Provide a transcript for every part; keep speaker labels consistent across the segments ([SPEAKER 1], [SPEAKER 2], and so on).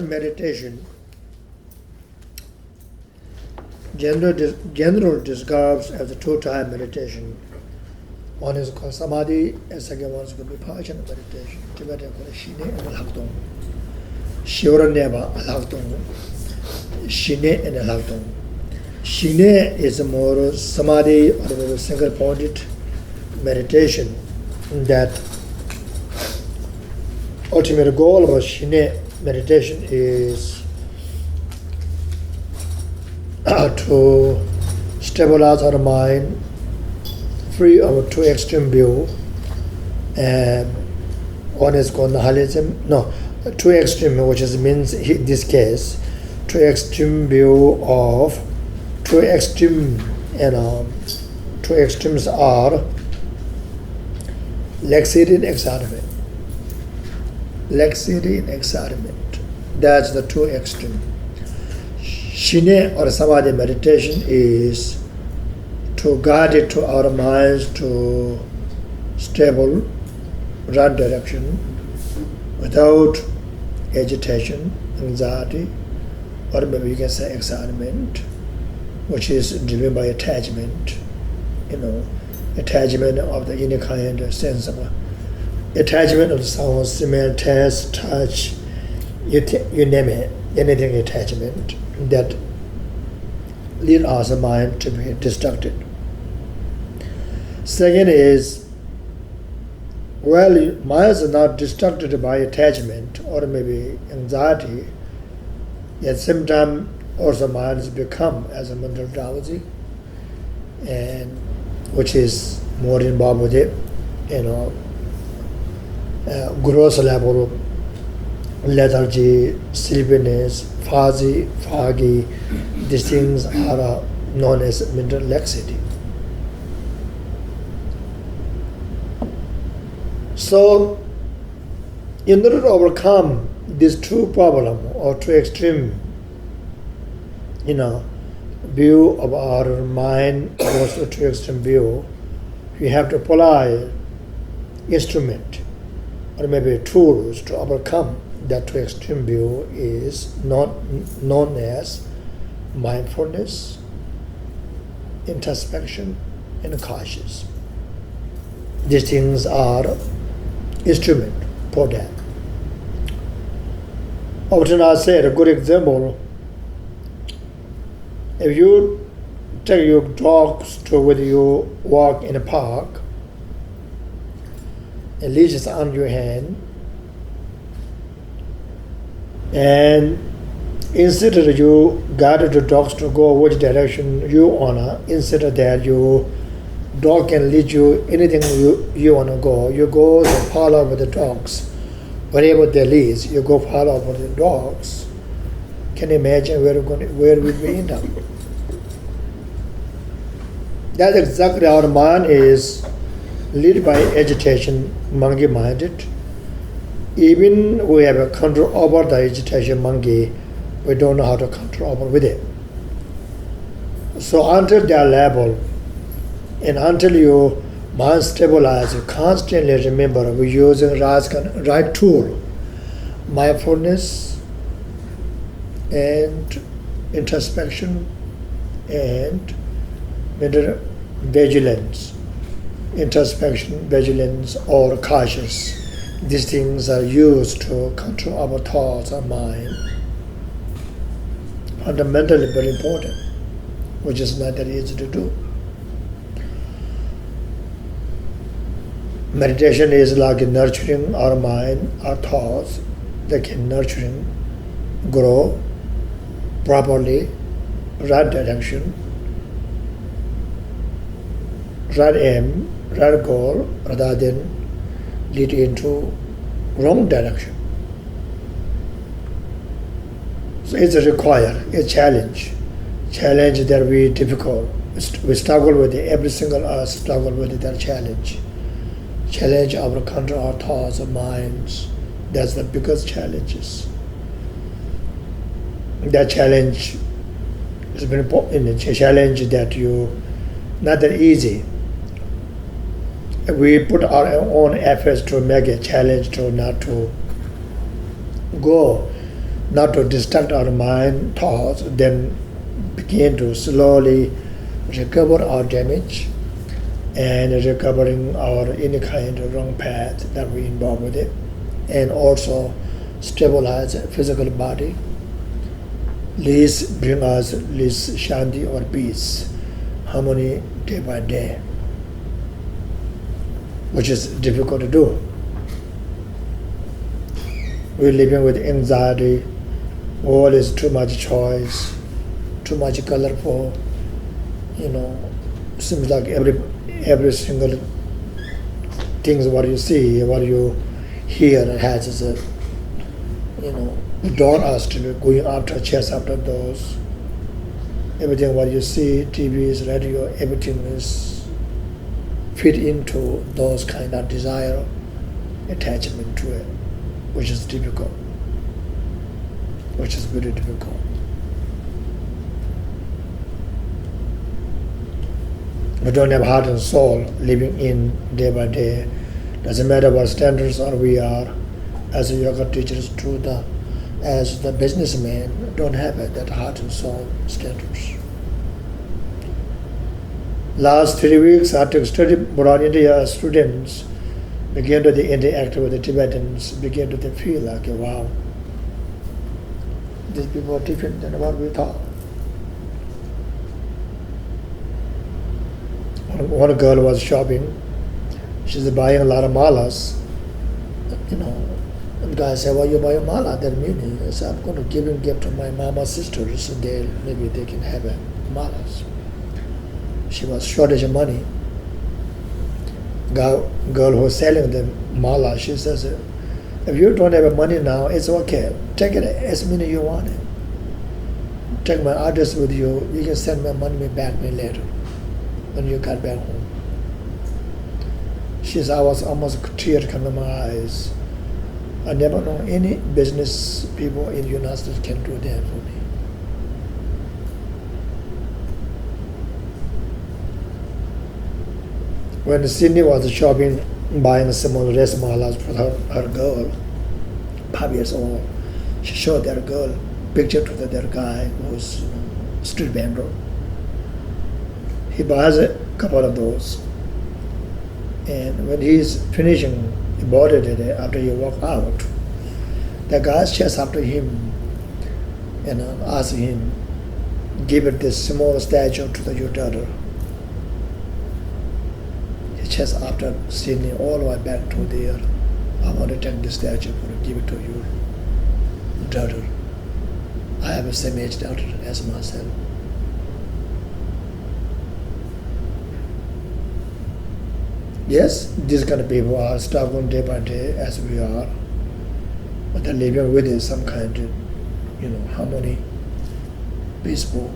[SPEAKER 1] meditation, general describes as the two-type meditation. One is called samadhi, and second one is called vipassana meditation. Tibetan called shine and alhakdong. Shiora neba alhakdong. Shine and alhakdong. Shine is a more samadhi or a single-pointed meditation. That ultimate goal of shine meditation is to stabilize our mind, free of two extreme view, and one is called nihilism. No, two extreme, which is means in this case, two extreme view of two extreme, two extremes are laxity and excitement. Laxity and excitement. That's the two extreme. Shine or samadhi meditation is to guide it to our minds to stable, right direction, without agitation, anxiety, or maybe you can say excitement, which is driven by attachment, attachment of the inner kind sense of attachment of sound, smell, taste, touch, you name it, anything attachment that lead our mind to be distracted. Second is, mind is not distracted by attachment or maybe anxiety, at the same time also mind has become as a mental drowsy, and which is more involved with it, gross level lethargy, sleepiness, foggy, these things are known as mental laxity. So, in order to overcome these two problems or two extreme, view of our mind goes to two extreme view, we have to apply instrument or maybe tools to overcome that two extreme view is known as mindfulness, introspection, and conscious. These things are instrument for that. Often I said a good example, if you take your dogs to whether you walk in a park, a leash is on your hand, and instead of you guide the dogs to go which direction you wanna, instead of that you dog can lead you anything you wanna go. You go to follow with the dogs. Wherever they lead, you go follow with the dogs. Can you imagine where we end up? That's exactly our mind is led by agitation, monkey-minded. Even we have a control over the agitation monkey, we don't know how to control over with it. So until that level, and until your mind stabilizes, you constantly remember we're using right tool, mindfulness and introspection and vigilance. Introspection, vigilance, or cautious. These things are used to control our thoughts and mind. Fundamentally very important, which is not that easy to do. Meditation is like nurturing our mind, our thoughts. They can nurturing, grow properly, right direction, right aim, right goal, rather than lead into wrong direction. So it's a challenge that we difficult. We struggle with it. Every single us struggle with that challenge. Challenge our control, our thoughts, our minds. That's the biggest challenges. That challenge is very important. It's a challenge that not that easy. We put our own efforts to make a challenge to not to go not to distract our mind thoughts, then begin to slowly recover our damage and recovering our any kind of wrong path that we involve with it, and also stabilize the physical body, least bring us least shanti or peace, harmony day by day, which is difficult to do. We're living with anxiety, world is too much choice, too much colorful, seems like every single things what you see, what you hear has a, drawn us to be going after, chase after those. Everything what you see, TVs, radio, everything is fit into those kind of desire, attachment to it, which is difficult, which is very difficult. We don't have heart and soul living in day by day. Doesn't matter what standards are we are, as a yoga teachers, as the businessman, don't have it, that heart and soul standards. Last 3 weeks, after study brought India students, began to interact with the Tibetans, began to feel like, wow, these people are different than what we thought. One girl was shopping, she's buying a lot of malas, and the guy said, well, you buy a mala, that meaning is I'm going to give a gift to my mama's sisters, and maybe they can have malas. She was shortage of money. Girl who was selling the mala, she says, if you don't have money now, it's okay. Take it as many you want it. Take my address with you. You can send my money back me later when you got back home. She said, I was almost tears coming in my eyes. I never know any business people in the United States can do that for me. When Cindy was shopping, buying some dress malas for her girl, 5 years old, she showed that girl picture to that guy who was street vendor. He buys a couple of those, and when he's finishing, he bought it after he walked out. The guys chase after him and ask him, give it this small statue to your daughter. He chased after Sydney all the way back to there. I want to take this statue and give it to your daughter. I have the same age daughter as myself. Yes, these kind of people are struggling day by day as we are, but they're living with some kind of, harmony, peaceful,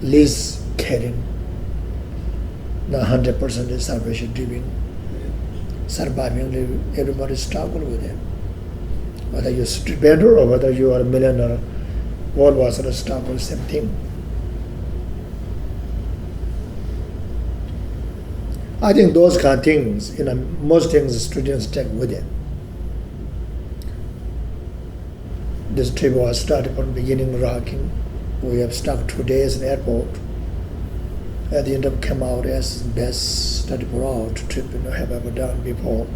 [SPEAKER 1] least caring, not 100% is salvation driven, surviving. Everybody struggle with it. Whether you're a street vendor or whether you are a millionaire, all was a struggle, same thing. I think those kind of things, most things students take with it. This trip was started from the beginning rocking. We have stuck 2 days in the airport. At the end of came out as best study abroad trip I have ever done before.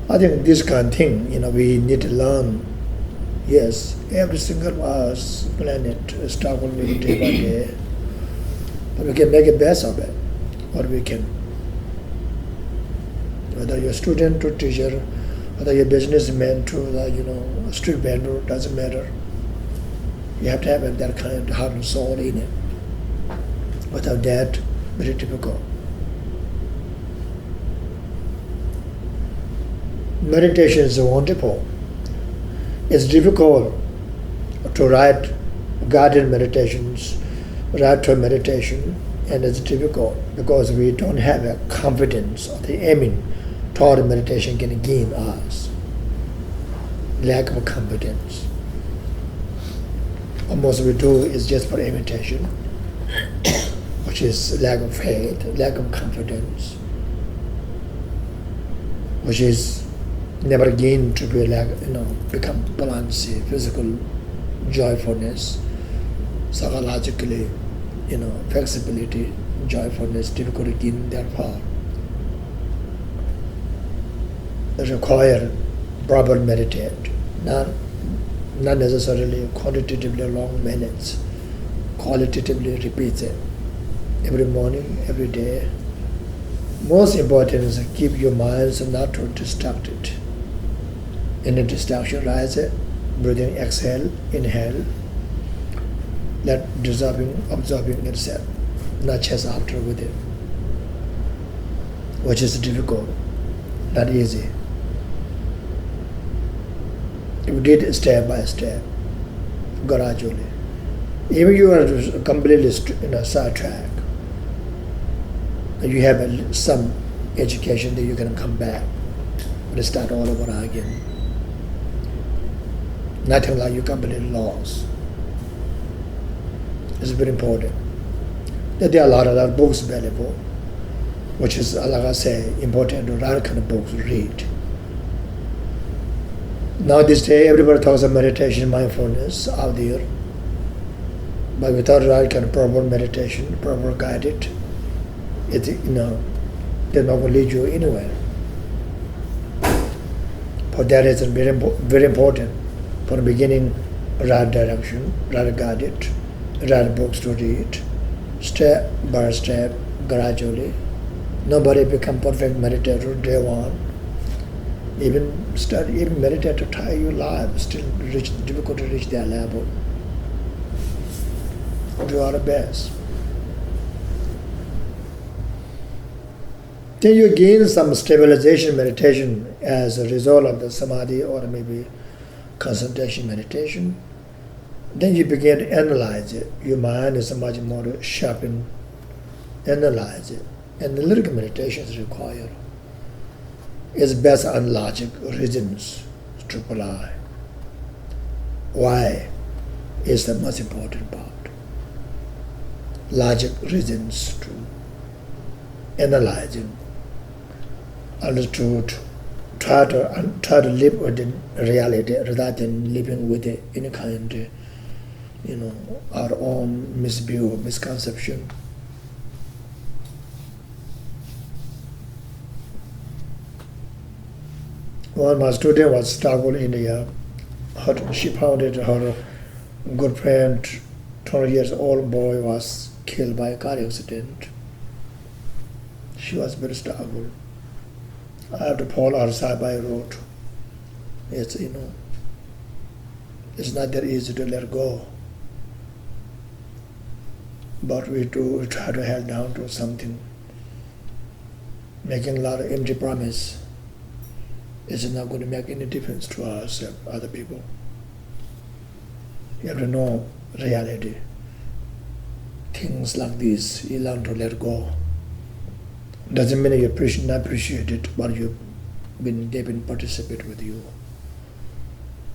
[SPEAKER 1] I think this kind of thing, we need to learn. Yes, every single of us planet struggle with it day by day. But we can make the best of it, what we can. Whether you're a student or teacher, whether you're a businessman to a street vendor, doesn't matter. You have to have that kind of heart and soul in it. Without that, very difficult. Meditation is wonderful. It's difficult to write guided meditations, write to meditation, and it's difficult because we don't have a confidence or the aiming toward meditation can gain us. Lack of confidence. Almost we do is just for imitation, which is lack of faith, lack of confidence, which is never gain to be like, become buoyancy, physical joyfulness, psychologically, flexibility, joyfulness, difficult to gain therefore. They require proper meditate, not necessarily quantitatively long minutes, qualitatively repeat it every morning, every day. Most important is to keep your mind so not to distract it. Any distraction, rise it, breathing, exhale, inhale, let absorbing itself, not chase after with it, which is difficult, not easy. You did it step by step, gradually. Even you are completely sidetracked, you have some education that you can come back and start all over again. Nothing like you completely lost. It's very important. There are a lot of books available, which is, like I say, important to write kind of books read. Now this day, everybody talks about meditation, mindfulness out there, but without right kind of proper meditation, proper guided, they're not going to lead you anywhere. For that reason, very important from the beginning, right direction, right guided, right books to read, step by step, gradually. Nobody become perfect meditator day one. Even meditate to try your life, still difficult to reach that level. Do our best. Then you gain some stabilization meditation as a result of the samadhi or maybe concentration meditation. Then you begin to analyze it. Your mind is much more sharpened. Analyze it. Analytical meditation is required. It's based on logic, reasons to apply. Why is the most important part? Logic, reasons to analyzing, and to try to live within reality rather than living with any kind, our own misview, misconception. One my student was struggling in India. She found it her good friend, 20 years old boy, was killed by a car accident. She was very stubborn. I have to pull her side by road. It's it's not that easy to let go. But we try to hold down to something. Making a lot of empty promise is not going to make any difference to us or other people. You have to know reality. Things like this, you learn to let go. Doesn't mean you not appreciate it, but they've been participate with you.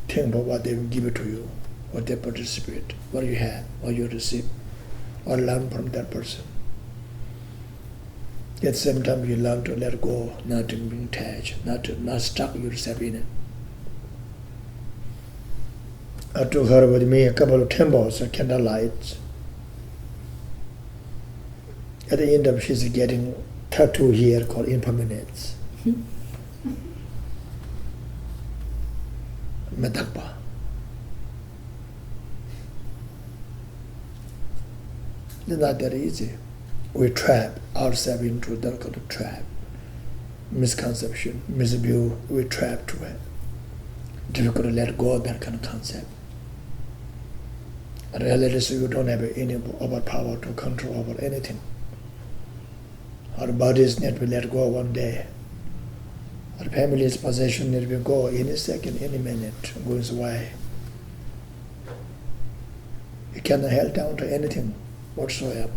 [SPEAKER 1] Think about what they give it to you, what they participate, what you have, what you receive, or learn from that person. At the same time, you learn to let go, not to be attached, not stuck yourself in it. I took her with me a couple of temples, candlelights. At the end of, she's getting tattoo here called impermanence. Medakpa. It's not that easy. We trap ourselves into that kind of trap. Misconception, misview, we trap to it. Difficult to let go of that kind of concept. In reality, so you don't have any power to control over anything. Our bodies need to be let go one day. Our family's possession need to be go any second, any minute, goes away. You cannot hold down to anything whatsoever.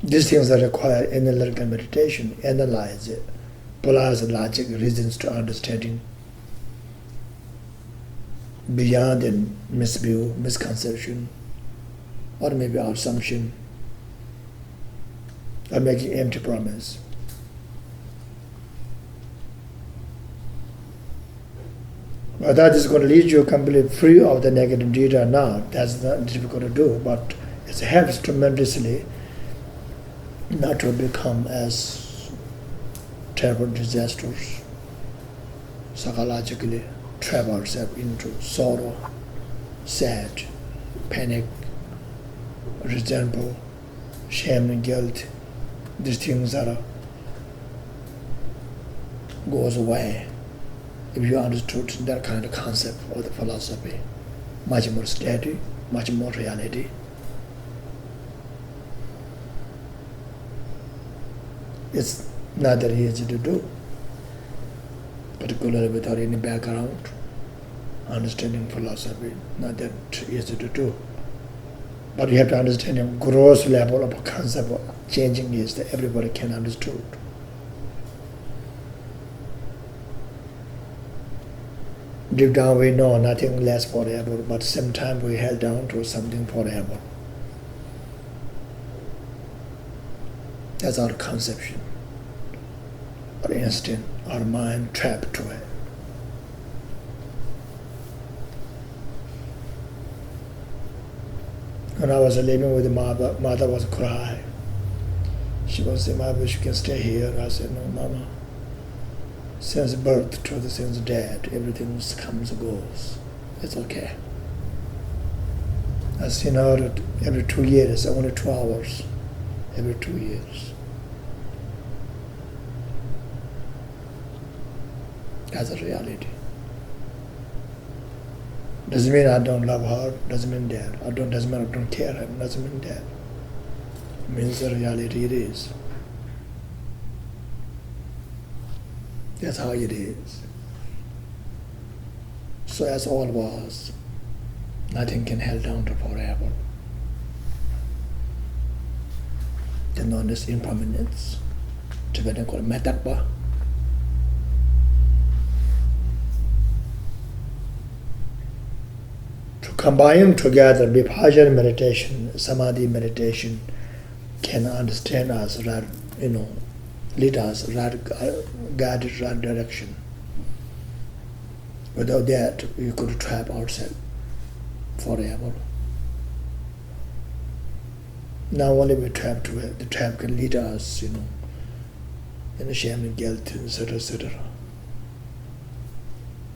[SPEAKER 1] These things that require analytical meditation, analyze it, applies logic, reasons to understanding, beyond a misview, misconception, or maybe assumption, or making empty promise. But that is going to lead you completely free of the negative deed or not. That's not difficult to do, but it helps tremendously not to become as terrible disasters, psychologically trap ourselves into sorrow, sad, panic, resentful, shame and guilt. These things are goes away if you understood that kind of concept of the philosophy. Much more steady, much more reality. It's not that easy to do, particularly without any background, understanding philosophy, not that easy to do. But you have to understand a gross level of concept of changing is that everybody can understand. Deep down we know nothing lasts forever, but sometimes we held down to something forever. That's our conception, our instinct, our mind trapped to it. When I was living with mother was crying. She was saying, I wish you can stay here. I said, no, Mama. Since birth to the since death, everything comes and goes. It's okay. I seen her every 2 years, only 2 hours, every 2 years. That's a reality. Doesn't mean I don't love her, doesn't mean that. Doesn't mean I don't care her, doesn't mean that. It means the reality it is. That's how it is. So as all was, nothing can held down to forever. The known as impermanence. Tibetan called metatpa. To combine together vipassana meditation, samadhi meditation can understand us, lead us, guide us right direction. Without that, we could trap ourselves forever. Not only we trap to it, the trap can lead us, in the shame and guilt, etc., etc.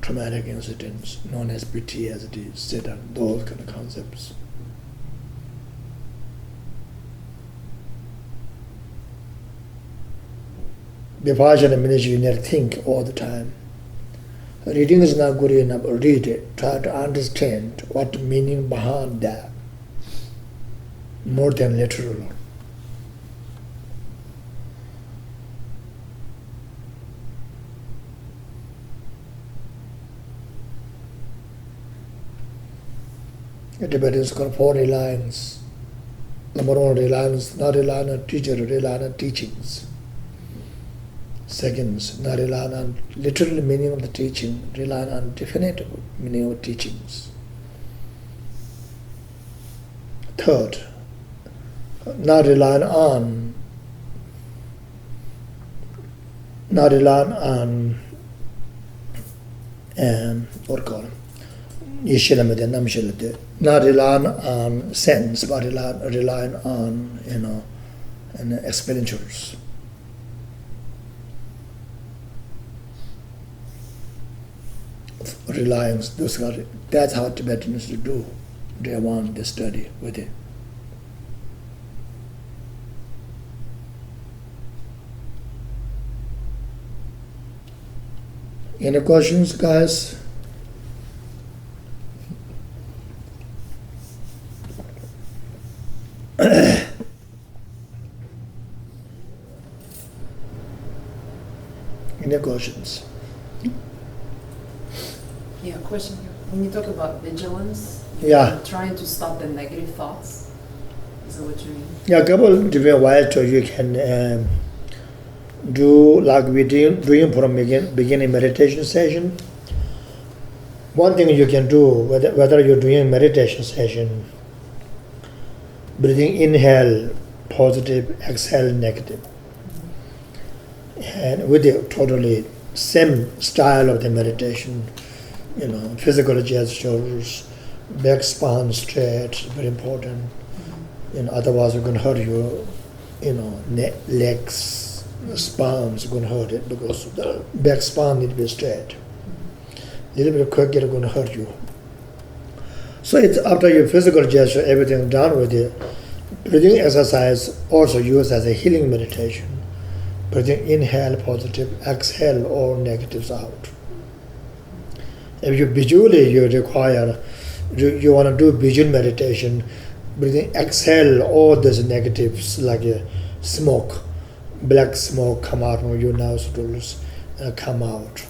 [SPEAKER 1] Traumatic incidents, known as PTSD, etc., those kind of concepts. Vipassana means you need to think all the time. Reading is not good enough. Read it. Try to understand what the meaning behind that. More than literal. The Tibetans got 4 reliance. Number 1, reliance, not relying on teacher, relying on teachings. Second, not relying on literal meaning of the teaching, relying on definite meaning of teachings. Third, not relying on what call not relying on sense, but relying on expenditures. Reliance, that's how Tibetans do. They want to study with it. Any questions, guys? Any questions?
[SPEAKER 2] Yeah, question here. When you talk about vigilance,
[SPEAKER 1] Yeah.
[SPEAKER 2] trying to stop the negative thoughts, is that what you mean?
[SPEAKER 1] Yeah, a couple of different ways you can do, like we doing from beginning meditation session. One thing you can do, whether you're doing meditation session, breathing inhale positive, exhale negative. And with the totally same style of the meditation, physical gestures, back spine straight, very important. Otherwise you're going to hurt your, legs, spines going to hurt it because the back spine need to be straight. Little bit of quick is going to hurt you. So it's after your physical gesture, everything done with it. Breathing exercise also used as a healing meditation. Breathing inhale positive, exhale all negatives out. If you visually you want to do visual meditation, breathing exhale all these negatives like smoke, black smoke come out from your nostrils, come out.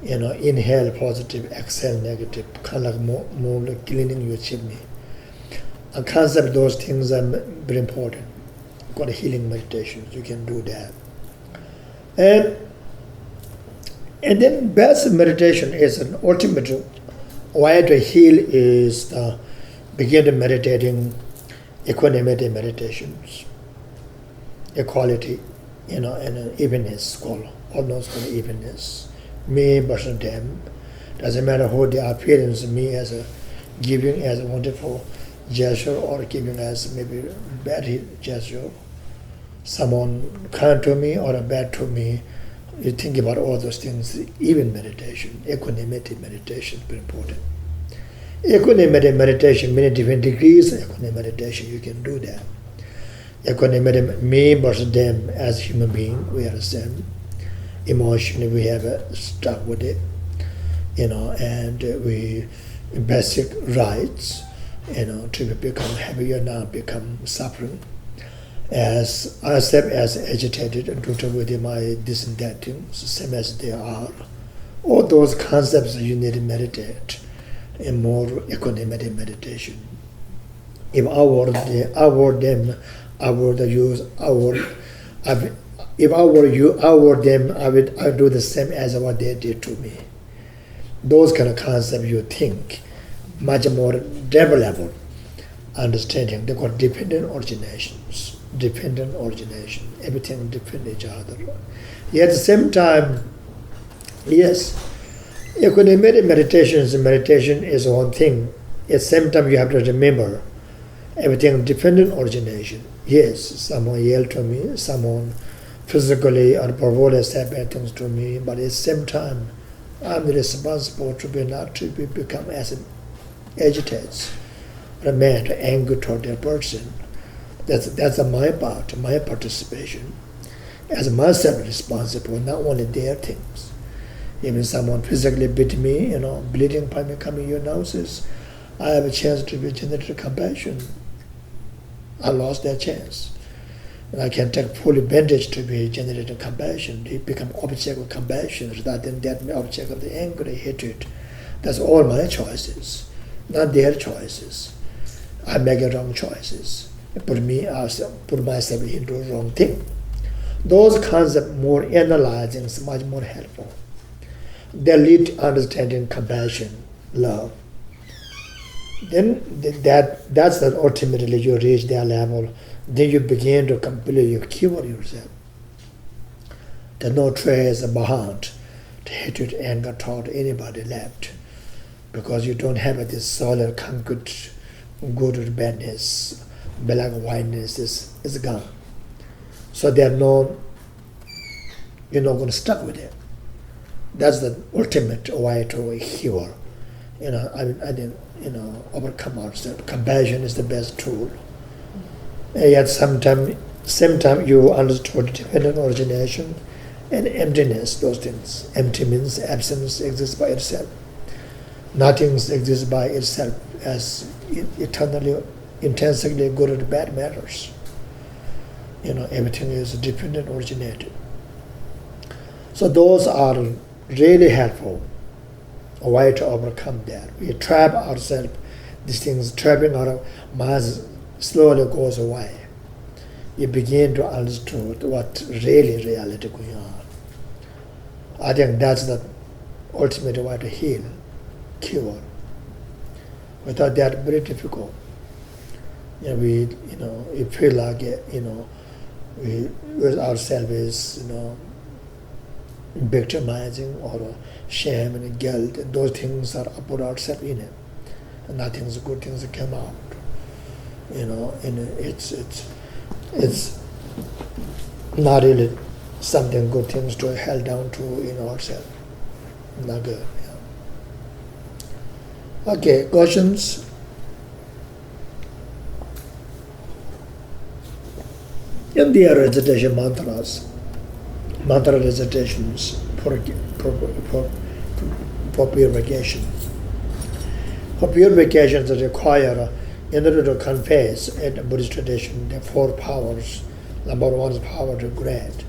[SPEAKER 1] Inhale positive, exhale negative, kind of like more like cleaning your chimney. A concept, those things are very important. Got a healing meditation, you can do that. And then best meditation is an ultimate way to heal is begin meditating equanimity meditations, equality, and an evenness called almost called evenness. Me versus them. Doesn't matter who they are feeling, me as a giving as a wonderful gesture or giving as maybe bad gesture. Someone kind to me or a bad to me. You think about all those things, even meditation, equanimity meditation is very important. Equanimity meditation, many different degrees of equanimity meditation, you can do that. Equanimity, me versus them as human being, we are the same. Emotionally, we have stuck with it, and we basic rights, to become happy or not become suffering. As I step as agitated and total with my this and that things, same as they are. All those concepts you need to meditate in more equanimity meditation. If I were them, I would use if I were you, I were them, I would do the same as what they did to me. Those kind of concepts you think, much more developed understanding. They call dependent originations. Dependent origination. Everything depend each other. Yet at the same time, yes, equanimity meditation is one thing. At the same time you have to remember everything dependent origination. Yes, someone yelled to me, someone physically or verbally said bad things to me, but at the same time I'm responsible to be not to become as agitated or mad or angry toward that person. That's my part, my participation. As myself responsible, not only their things. Even someone physically beat me, bleeding by me coming your noses, I have a chance to be generated compassion. I lost that chance. And I can take full advantage to be generating compassion. They become object of compassion rather than that object of the anger, hatred. That's all my choices, not their choices. I make wrong choices. Put myself into the wrong thing. Those concepts more analyzing is much more helpful. They lead to understanding compassion, love. Then that's that ultimately you reach that level. Then you begin to completely cure yourself. There's no trace behind the hatred, anger toward anybody left, because you don't have this solid, concrete, good or badness. Black and whiteness is gone. So you're not going to stuck with it. That's the ultimate way to heal. Overcome ourselves. Compassion is the best tool. And yet same time you understood dependent origination and emptiness, those things. Empty means absence exists by itself. Nothing exists by itself as eternally intensely good or bad matters. Everything is dependent originated. So those are really helpful, a way to overcome that. We trap ourselves, these things, trapping our minds slowly goes away. You begin to understand what really reality going on. I think that's the ultimate way to heal, cure. Without that, very difficult. We feel like we with ourselves is victimizing or shame and guilt. And those things are put outside in it. And nothing's good things that come out. And it's not really something good things to held down to in ourselves. Not good. Yeah. Okay, questions? And there are recitation mantras, mantra recitations for purification. For purification, they require, in order to confess in the Buddhist tradition, the 4 powers. Number 1 is power regret.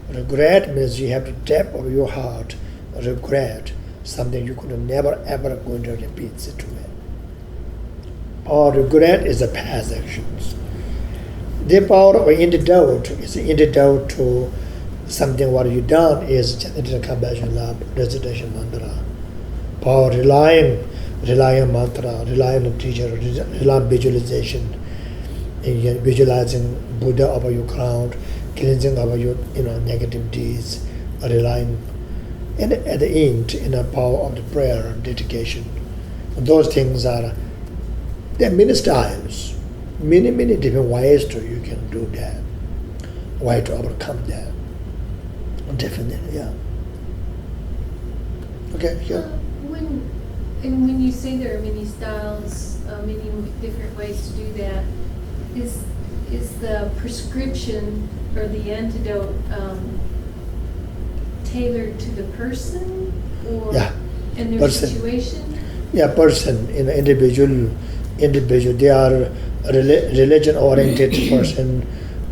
[SPEAKER 1] Regret means you have to depth of your heart regret something you could never ever going to repeat it to it. Or regret is the past actions. The power of antidote is antidote to something what you done is generating compassion, love, recitation mantra. Power relying mantra, relying on teacher, relying on visualization, visualizing Buddha over your crown, cleansing over your negative deeds, relying, and at the end, in the power of the prayer and dedication. Those things are, there are many styles, many different ways to you can do that, way to overcome that. Definitely, yeah. Okay, yeah.
[SPEAKER 3] When you say there are many styles, many different ways to do that, is the prescription or the antidote tailored to the person or and their situation?
[SPEAKER 1] Yeah, person, individual. They are religion-oriented person.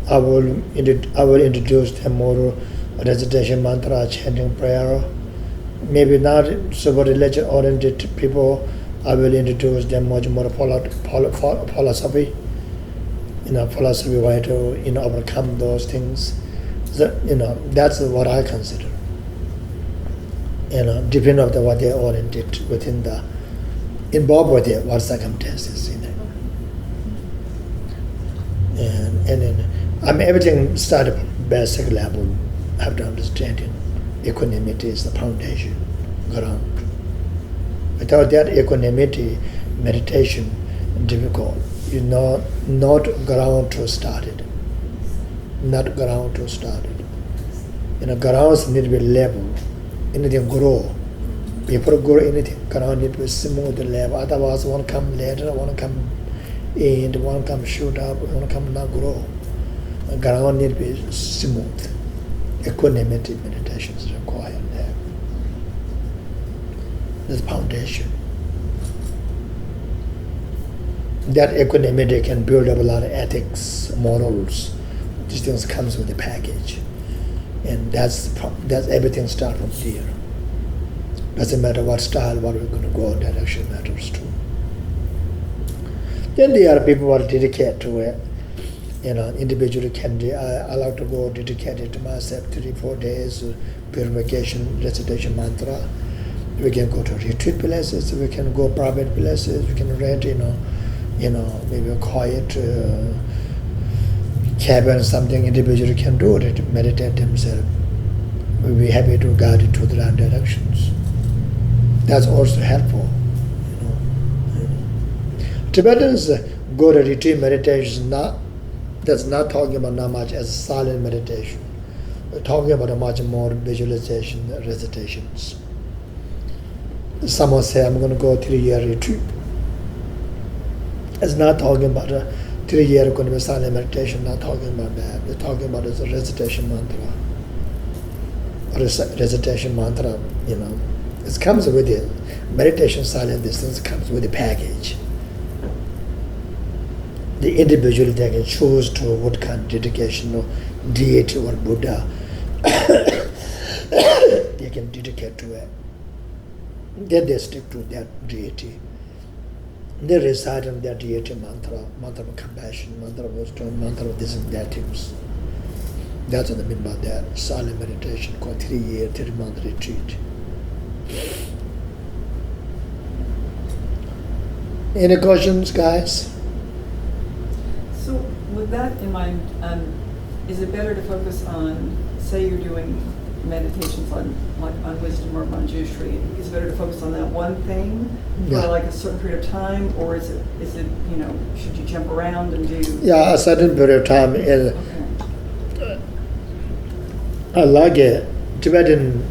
[SPEAKER 1] I will introduce them more recitation mantra, chanting prayer. Maybe not super religion-oriented people, I will introduce them much more philosophy. Philosophy way to overcome those things. That's what I consider. Depending on what they are oriented within the involved with it, what circumstances in it. And then everything started from basic level. Have to understand it. Equanimity is the foundation, ground. Without that equanimity, meditation difficult. You know, not ground to start it. Not ground to start it. Grounds need to be level. Anything grow. Before grow anything, ground need to be smooth level. Otherwise, one come later, one come in, one come shoot up, one come not grow. Ground need to be smooth. Equanimity meditation is required there. That's foundation. That equanimity can build up a lot of ethics, morals. These things comes with the package, and that's everything starts from there. Doesn't matter what style, what we're going to go, direction matters too. Then there are people who are dedicated to it. Individually can I like to go dedicated to myself 3-4 days, purification, recitation mantra. We can go to retreat places, we can go private places, we can rent, maybe a quiet cabin, something individually can do to meditate themselves. We'll be happy to guide it to the right directions. That's also helpful. Tibetans go to retreat meditation, that's not talking about not much as silent meditation. We're talking about a much more visualization, recitations. Someone say, I'm going to go 3-year retreat. It's not talking about a 3-year going to be silent meditation, not talking about that. We're talking about a recitation mantra. Recitation mantra, it comes with it. Meditation, silent distance comes with the package. The individual, they can choose to what kind of dedication or deity or Buddha they can dedicate to it. Then they stick to that deity. They recite on their deity mantra of compassion, mantra of wisdom, mantra of this and that things. That's what I mean by that. Silent meditation called 3-year, 3-month retreat. Any questions, guys?
[SPEAKER 4] So with that in mind, is it better to focus on, say you're doing meditations on wisdom or manjushri, is it better to focus on that one thing
[SPEAKER 1] Yeah.
[SPEAKER 4] for like a certain period of time, or is it should you jump around and do?
[SPEAKER 1] Yeah, a certain period of time.
[SPEAKER 4] Okay.
[SPEAKER 1] Like a Tibetan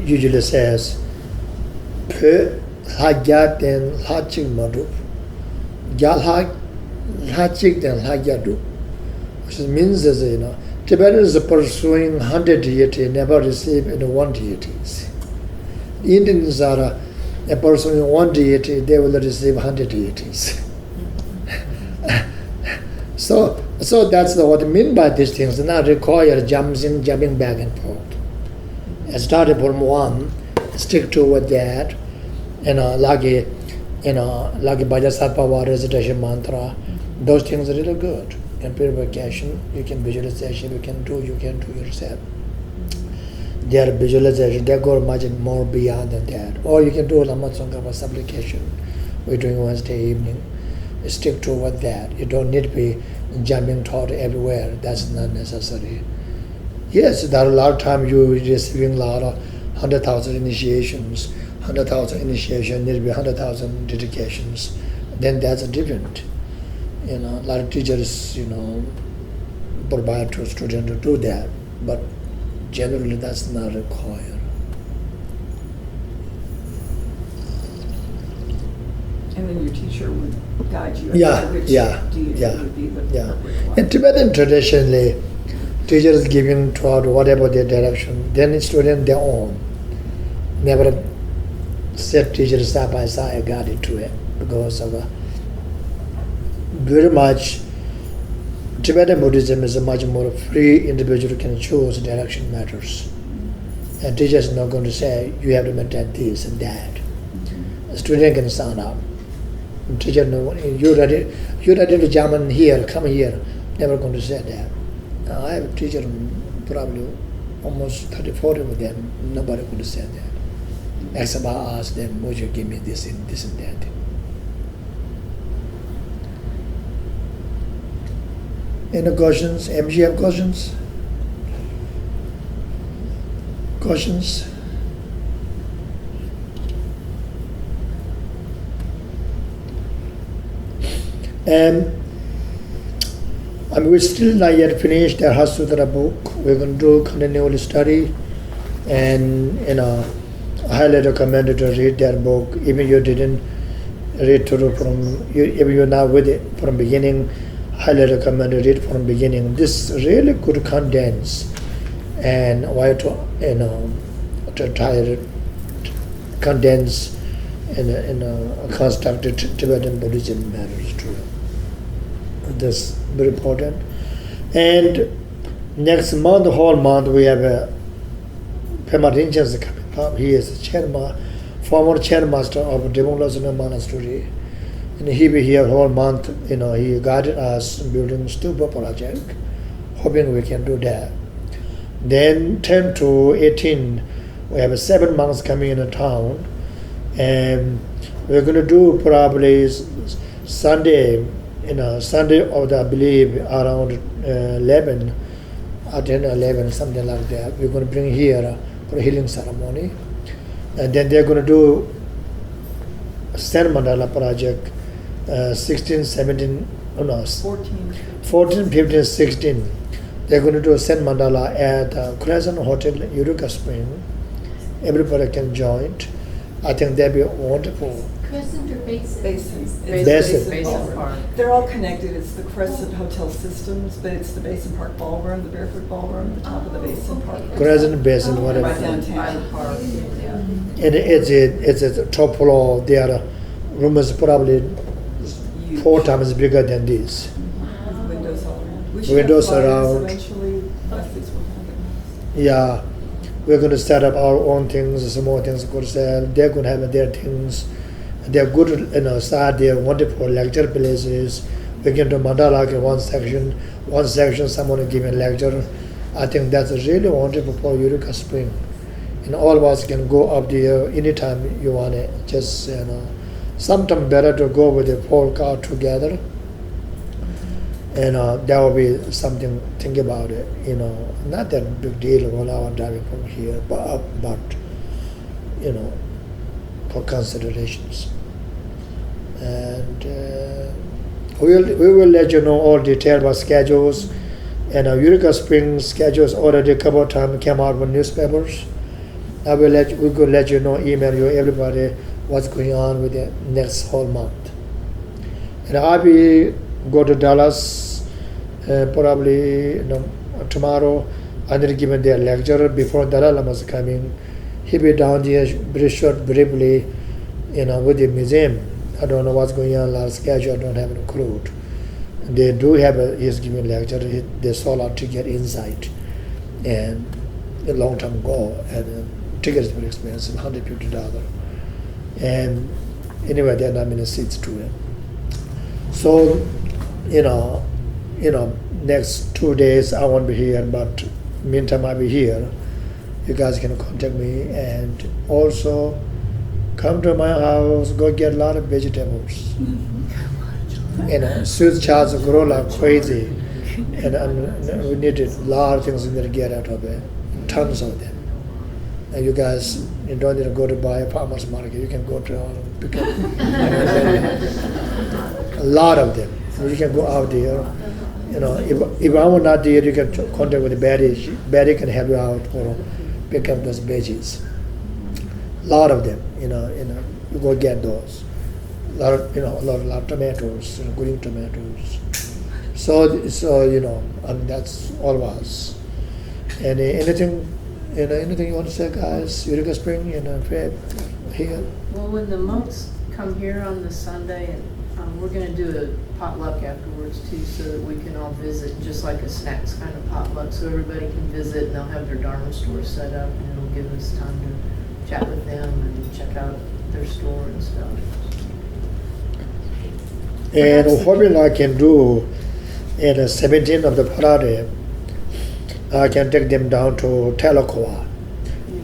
[SPEAKER 1] usually says, "Pe hajat den hachik madu, gal hachik den hajadu," which means that Tibetans are pursuing 100 deity, never receive any one deities. Indians are pursuing one deity, they will receive 100 deities. So that's what I mean by these things. Not require jumping back and forth. I started from one, stick to with that, like Bhajasattva recitation mantra. Those things are really good. And purification, you can visualization, you can do yourself. Their visualization, they go much more beyond than that. Or you can do Lama Tsongkhapa supplication. We're doing Wednesday evening. Stick to with that. You don't need to be jumping toward everywhere. That's not necessary. Yes, there are a lot of times you receiving a lot of 100,000 initiations. 100,000 initiation need to be 100,000 dedications. Then that's different. A lot of teachers, provide to students to do that, but generally that's not required.
[SPEAKER 4] And then your teacher would guide you.
[SPEAKER 1] Yeah,
[SPEAKER 4] which
[SPEAKER 1] yeah,
[SPEAKER 4] deity
[SPEAKER 1] yeah,
[SPEAKER 4] would be the
[SPEAKER 1] yeah.
[SPEAKER 4] appropriate one.
[SPEAKER 1] In Tibetan traditionally, teachers giving throughout whatever their direction, then student their own. Never set teachers side by side guided to it because of very much Tibetan Buddhism is a much more free individual can choose direction matters. And teacher is not going to say you have to meditate this and that. A student can stand up. Teacher no, you ready to jump in here, come here. Never going to say that. I have a teacher probably almost 30, 40 with them. Nobody could say that. Except I ask them, would you give me this and that? Any questions? MG have questions? Questions? We're still not yet finished the Hasutra book. We're going to do continual study, and I highly recommend you to read that book. Even you didn't read through if you're not with it from beginning, highly recommend you read from beginning. This really good condense and why to try to condense in a constructed Tibetan Buddhism matters too. That's very important. And next month, the whole month, we have Pema Rinchen coming up. He is former chair master of Devon Monastery. And he be here whole month. He guided us in building stupa project, hoping we can do that. Then 10 to 18, we have 7 months coming into town, and we're going to do probably Sunday. Sunday of I believe around 11, 10 or 11, something like that. We're going to bring here for a healing ceremony, and then they're going to do Sen Mandala project. 16, 17, 14, 15, 16. They're going to do a Sen Mandala at Crescent Hotel, Eureka Spring. Everybody can join. I think that'd be wonderful.
[SPEAKER 3] Crescent or Basin?
[SPEAKER 4] Basin.
[SPEAKER 2] Basin Park.
[SPEAKER 4] They're all connected. It's the Crescent Hotel Systems, but it's the Basin Park Ballroom, the Barefoot Ballroom, the top of the Basin Park.
[SPEAKER 1] Crescent Basin, whatever.
[SPEAKER 4] Right downtown.
[SPEAKER 2] By the park. Yeah.
[SPEAKER 1] And it's a top floor. Their room is probably
[SPEAKER 4] Huge.
[SPEAKER 1] 4 times bigger than this.
[SPEAKER 4] With windows all around. We should
[SPEAKER 1] Windows
[SPEAKER 4] have flyers
[SPEAKER 1] around.
[SPEAKER 4] eventually. At least we'll have it.
[SPEAKER 1] Yeah, we're going to set up our own things, small things. Good sell. They're going to have their things. They're good, side. They're wonderful lecture places. We can do mandala in one section. Someone will give a lecture. I think that's really wonderful for Eureka Spring. And all of us can go up there anytime you want it. Just sometimes better to go with the whole car together. And that will be something, think about it, not that big deal, 1 hour driving from here, but for considerations. And we will let you know all detail about schedules. And Eureka Springs schedules already a couple of times came out with newspapers. We could let you know, email you, everybody, what's going on with the next whole month. And I'll be go to Dallas probably tomorrow. I'm going to give their lecture before Dalai Lama's coming. He'll be down there briefly, with the museum. I don't know what's going on, last schedule, I don't have a clue. They do have he's giving lecture, they sold out to get insight and a long time ago, and ticket is very expensive, $150. And anyway, there are not many seats to it. So, next 2 days I won't be here, but meantime I'll be here. You guys can contact me, and also come to my house, go get a lot of vegetables. Sweet charts grow like crazy, and we need a lot of things we need to get out of it, tons of them. And you guys, you don't need to go to buy a farmer's market. You can go to pick up a lot of them. You can go out there. If I'm not there, you can contact with Betty. Betty can help you out for pick up those veggies. A lot of them. You go get those. A lot of tomatoes, green tomatoes. So that's all of us. And anything you want to say, guys? Eureka Spring, Feb, here.
[SPEAKER 2] Well, when the monks come here on the Sunday, we're going to do a potluck afterwards too, so that we can all visit, just like a snacks kind of potluck, so everybody can visit, and they'll have their Dharma store set up, and it'll give us time to chat with them and check out their store and stuff.
[SPEAKER 1] And what I can do in the 17th of the Parade, I can take them down to Tahlequah,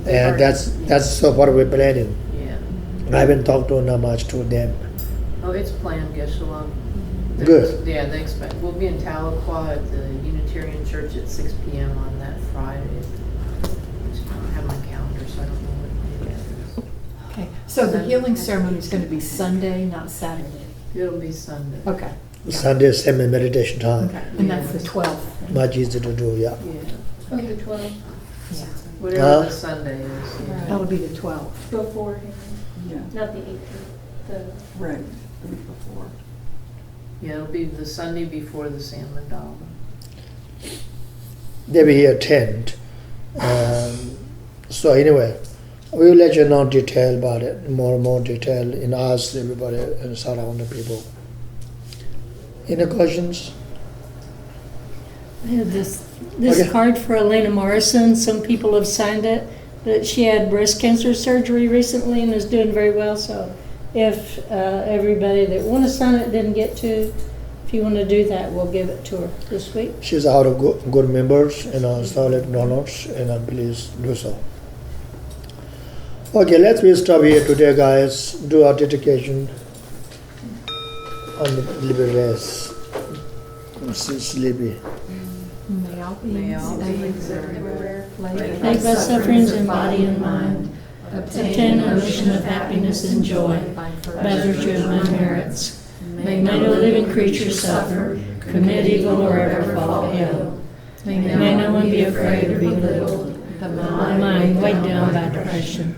[SPEAKER 1] and that's so far we're planning.
[SPEAKER 2] Yeah.
[SPEAKER 1] I haven't talked to not much to them.
[SPEAKER 2] Oh, it's planned, Geshe-la.
[SPEAKER 1] Good.
[SPEAKER 2] Yeah, they expect, we'll be in Tahlequah at the Unitarian Church at 6 p.m. on that Friday. I don't have my calendar, so I don't know what day that is.
[SPEAKER 5] Okay, so the healing ceremony is going to be Sunday, not Saturday?
[SPEAKER 2] It'll be Sunday.
[SPEAKER 5] Okay.
[SPEAKER 1] Sunday, same meditation time.
[SPEAKER 5] Okay, and that's the 12th?
[SPEAKER 1] Much easier to do, yeah.
[SPEAKER 2] Yeah.
[SPEAKER 3] Oh, the 12th.
[SPEAKER 5] Yeah.
[SPEAKER 2] Whatever the Sunday is. Yeah.
[SPEAKER 5] That'll be the 12th.
[SPEAKER 3] Beforehand,
[SPEAKER 4] Yeah,
[SPEAKER 3] not the 18th.
[SPEAKER 4] right, the week before.
[SPEAKER 2] Yeah, it'll be the Sunday before the San Mandala.
[SPEAKER 1] They will here attend. So anyway, we will let you know detail about it, more detail in us, everybody, and surrounding people. Any questions?
[SPEAKER 6] I have this
[SPEAKER 1] Okay.
[SPEAKER 6] card for Elena Morrison. Some people have signed it. That she had breast cancer surgery recently and is doing very well. So if everybody that want to sign it didn't get to, if you want to do that, we'll give it to her this week.
[SPEAKER 1] She's out of good members, solid donors, and please do so. Okay, let's stop here today, guys. Do our dedication on the liberties. I'm so sleepy.
[SPEAKER 5] May all beings everywhere
[SPEAKER 6] Plagued by sufferings in body and mind, obtain a notion of happiness and joy by virtue of my merits. May no living creature suffer, commit evil, or ever fall ill. May no one be afraid or belittled, the mind weighed down by depression.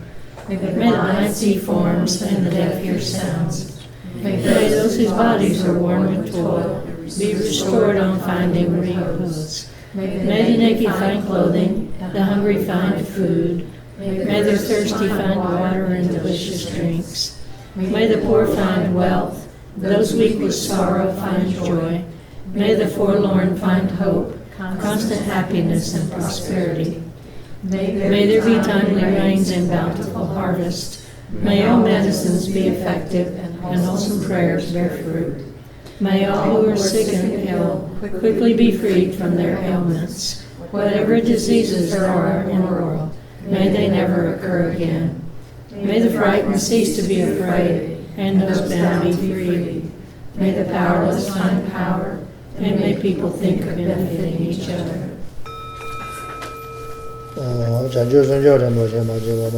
[SPEAKER 6] May the blind see forms and the deaf hear sounds. May those whose bodies are worn with toil be restored on finding repose. May the naked find clothing, the hungry find food. May the thirsty find water and delicious drinks. May the poor find wealth, those weak with sorrow find joy. May the forlorn find hope, constant happiness and prosperity. May there be timely rains and bountiful harvest. May all medicines be effective and wholesome prayers bear fruit. May all who are sick and ill quickly be freed from their ailments. Whatever diseases there are in the world, may they never occur again. May the frightened cease to be afraid, and those bound be freed. May the powerless find power, and may people think of benefiting each other.
[SPEAKER 1] 讲究宗教的某些嘛，这个。